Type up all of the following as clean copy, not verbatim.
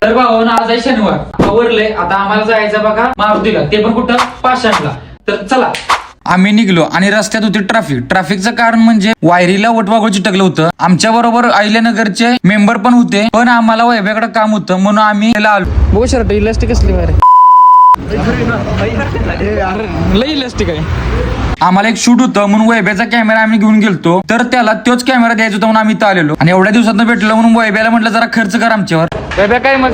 तर भावानं आज आहे शनिवार आवरलंय. आता आम्हाला जायचं बघा मारुतीला, ते पण कुठं पाषाणला. तर चला. आम्ही निघलो आणि रस्त्यात होती ट्रॅफिकचं कारण म्हणजे वायरीला वटवागळ चिटकलं होतं. आमच्या बरोबर अहिल्यानगरचे मेंबर पण होते, पण आम्हाला वैभ्याकडे काम होतं म्हणून आम्ही याला आलो. बघू शर्ट इलास्टिक असली बाहेर लई इलास्टिक आहे. आम्हाला एक शूट होतं म्हणून वैभ्याचा कॅमेरा आम्ही घेऊन गेलतो, तर त्याला तोच कॅमेरा द्यायचा होता म्हणून आम्ही इथं आलेलो. आणि एवढ्या दिवसात भेटलं म्हणून वैभ्याला म्हटलं जरा खर्च कर आमच्यावर. वैभ्या काय मग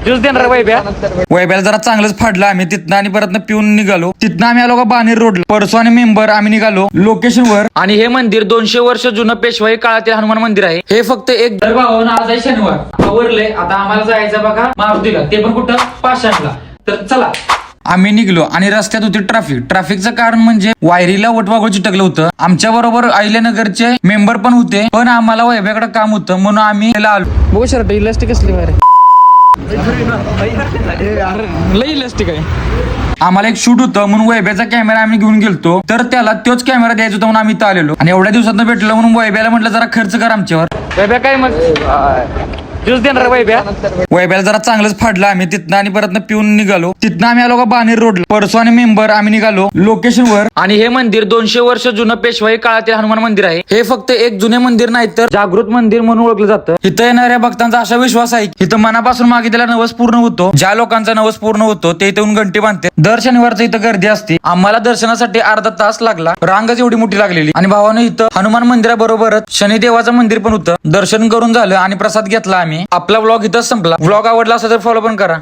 ज्यूस देणार वैभ्या? वैभ्याला जरा चांगलंच फाडलं आम्ही तिथनं आणि परत पिऊन निघालो. तिथनं आम्ही आलो का बाणेर रोडला. परसो आणि मेंबर आम्ही निघालो लोकेशनवर. आणि हे मंदिर 200 वर्ष जुनं पेशवाई काळातील हनुमान मंदिर आहे. हे फक्त एक तर भावानं आज आहे शनिवार आवरलंय. आता आम्हाला जायचं बघा मारुतीला, ते पण कुठं पाषाणला. तर चला. आम्ही निघलो आणि रस्त्यात होती ट्रॅफिकचं कारण म्हणजे वायरीला वटवागळ चिटकलं होतं. आमच्या बरोबर अहिल्यानगरचे मेंबर पण होते, पण आम्हाला वैभ्याकडे काम होतं म्हणून आम्ही याला आलो. बघू शर्ट इलास्टिक असली बाहेर लई इलास्टिक आहे. आम्हाला एक शूट होतं म्हणून वैभ्याचा कॅमेरा आम्ही घेऊन गेलतो, तर त्याला तोच कॅमेरा द्यायचा होता म्हणून आम्ही इथं आलेलो. आणि एवढ्या दिवसात भेटलं म्हणून वैभ्याला म्हटलं जरा खर्च कर आमच्यावर. वैभ्या काय मग ज्यूस देणार वैभ्या? वैभ्याला जरा चांगलंच फाडलं आम्ही तिथनं आणि परत पिऊन निघालो. तिथनं आम्ही आलो का बाणेर रोडला. परसो आणि मेंबर आम्ही निघालो लोकेशनवर. आणि हे मंदिर 200 वर्ष जुनं पेशवाई काळातील हनुमान मंदिर आहे. हे फक्त एक जुने मंदिर नाही तर जागृत मंदिर म्हणून ओळखलं जातं. इथं येणाऱ्या भक्तांचा असा विश्वास आहे की इथं मनापासून मागितलेला नवस पूर्ण होतो. ज्या लोकांचा नवस पूर्ण होतो ते इथं येऊन घंटी बांधते. दर शनिवारचं इथं गर्दी असते. आम्हाला दर्शनासाठी अर्धा तास लागला. रांगच एवढी मोठी लागलेली. आणि भावानं इथं हनुमान मंदिराबरोबरच शनिदेवाचं मंदिर पण होतं. दर्शन करून झालं आणि प्रसाद घेतला आम्ही. आपला ब्लॉग इथंच संपला. ब्लॉग आवडला असेल तर फॉलो पण करा.